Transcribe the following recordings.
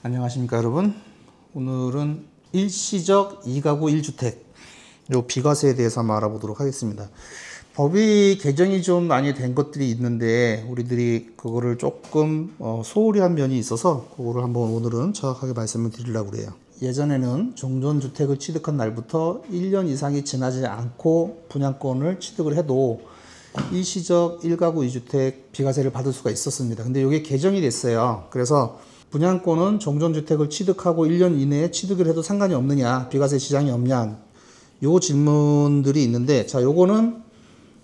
안녕하십니까 여러분. 오늘은 일시적 2가구 1주택 요 비과세에 대해서 한번 알아보도록 하겠습니다. 법이 개정이 좀 많이 된 것들이 있는데 우리들이 그거를 조금 소홀히 한 면이 있어서 그거를 한번 오늘은 정확하게 말씀을 드리려고 그래요. 예전에는 종전주택을 취득한 날부터 1년 이상이 지나지 않고 분양권을 취득을 해도 일시적 1가구 2주택 비과세를 받을 수가 있었습니다. 근데 이게 개정이 됐어요. 그래서 분양권은 종전주택을 취득하고 1년 이내에 취득을 해도 상관이 없느냐, 비과세 지장이 없냐, 요 질문들이 있는데, 자, 요거는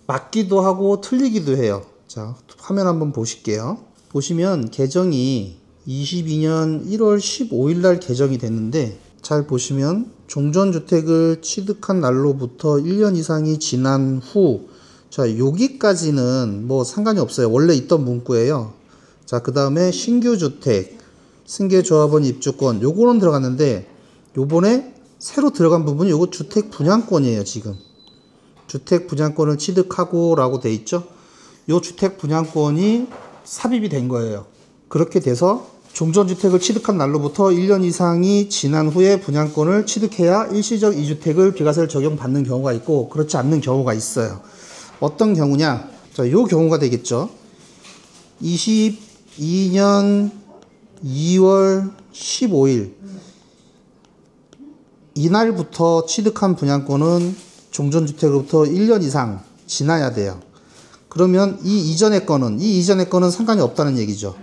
맞기도 하고 틀리기도 해요. 자, 화면 한번 보실게요. 보시면 개정이 22년 1월 15일 날 개정이 됐는데, 잘 보시면 종전주택을 취득한 날로부터 1년 이상이 지난 후, 자, 여기까지는 뭐 상관이 없어요. 원래 있던 문구예요. 자, 그 다음에 신규주택, 승계조합원 입주권, 요거는 들어갔는데, 요번에 새로 들어간 부분이 요거 주택 분양권이에요. 지금 주택 분양권을 취득하고 라고 돼 있죠. 요 주택 분양권이 삽입이 된 거예요. 그렇게 돼서 종전주택을 취득한 날로부터 1년 이상이 지난 후에 분양권을 취득해야 일시적 2주택을 비과세를 적용받는 경우가 있고, 그렇지 않는 경우가 있어요. 어떤 경우냐, 자, 요 경우가 되겠죠. 22년 2월 15일 이날부터 취득한 분양권은 종전주택으로부터 1년 이상 지나야 돼요. 그러면 이 이전의 거는 상관이 없다는 얘기죠.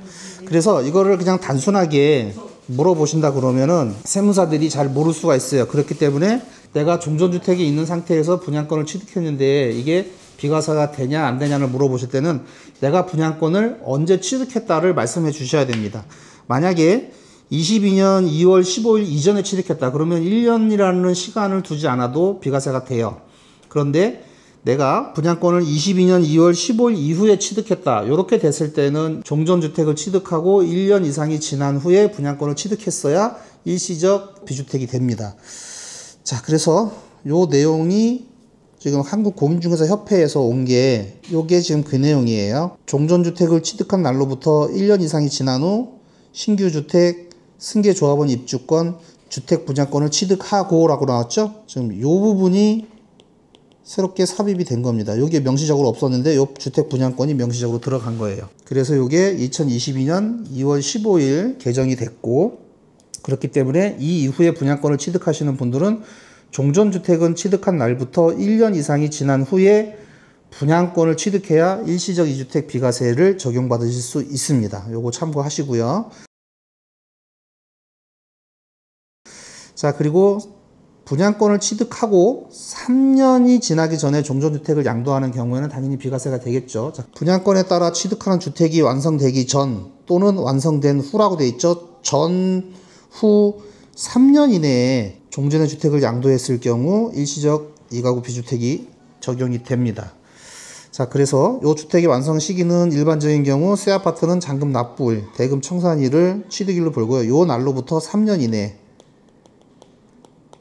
그래서 이거를 그냥 단순하게 물어보신다 그러면은 세무사들이 잘 모를 수가 있어요. 그렇기 때문에 내가 종전주택에 있는 상태에서 분양권을 취득했는데 이게 비과세가 되냐 안 되냐를 물어보실 때는 내가 분양권을 언제 취득했다를 말씀해 주셔야 됩니다. 만약에 22년 2월 15일 이전에 취득했다 그러면 1년이라는 시간을 두지 않아도 비과세가 돼요. 그런데 내가 분양권을 22년 2월 15일 이후에 취득했다, 이렇게 됐을 때는 종전주택을 취득하고 1년 이상이 지난 후에 분양권을 취득했어야 일시적 비주택이 됩니다. 자, 그래서 요 내용이 지금 한국공인중개사협회에서 온 게 요게 지금 그 내용이에요. 종전주택을 취득한 날로부터 1년 이상이 지난 후 신규주택, 승계조합원 입주권, 주택 분양권을 취득하고 라고 나왔죠. 지금 요 부분이 새롭게 삽입이 된 겁니다. 여기에 명시적으로 없었는데 요 주택 분양권이 명시적으로 들어간 거예요. 그래서 요게 2022년 2월 15일 개정이 됐고, 그렇기 때문에 이 이후에 분양권을 취득하시는 분들은 종전주택은 취득한 날부터 1년 이상이 지난 후에 분양권을 취득해야 일시적 2주택 비과세를 적용받으실 수 있습니다. 요거 참고하시고요. 자, 그리고 분양권을 취득하고 3년이 지나기 전에 종전주택을 양도하는 경우에는 당연히 비과세가 되겠죠. 자, 분양권에 따라 취득하는 주택이 완성되기 전 또는 완성된 후라고 되어 있죠. 전후 3년 이내에 종전의 주택을 양도했을 경우 일시적 2가구 비주택이 적용이 됩니다. 자, 그래서 이 주택의 완성 시기는 일반적인 경우 새 아파트는 잔금 납부일, 대금 청산일을 취득일로 볼고요. 요 날로부터 3년 이내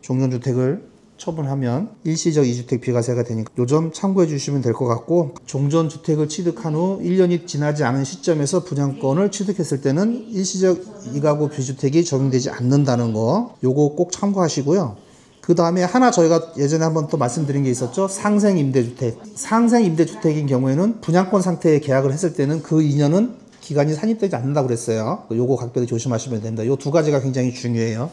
종전주택을 처분하면 일시적 2주택 비과세가 되니까 요 점 참고해 주시면 될 것 같고, 종전주택을 취득한 후 1년이 지나지 않은 시점에서 분양권을 취득했을 때는 일시적 2가구 비주택이 적용되지 않는다는 거, 요거 꼭 참고하시고요. 그 다음에 하나 저희가 예전에 한번 또 말씀드린 게 있었죠. 상생임대주택. 상생임대주택인 경우에는 분양권 상태에 계약을 했을 때는 그 2년은 기간이 산입되지 않는다고 그랬어요. 요거 각별히 조심하시면 됩니다. 요 두 가지가 굉장히 중요해요.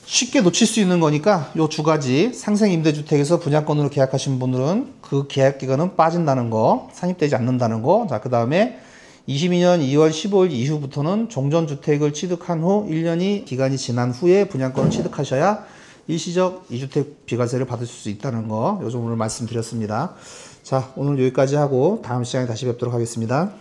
쉽게 놓칠 수 있는 거니까 요 두 가지, 상생임대주택에서 분양권으로 계약하신 분들은 그 계약기간은 빠진다는 거, 산입되지 않는다는 거. 자, 그 다음에 22년 2월 15일 이후부터는 종전주택을 취득한 후 1년이 기간이 지난 후에 분양권을 취득하셔야 일시적 2주택 비과세를 받을 수 있다는 거, 요 점 오늘 말씀드렸습니다. 자, 오늘 여기까지 하고 다음 시간에 다시 뵙도록 하겠습니다.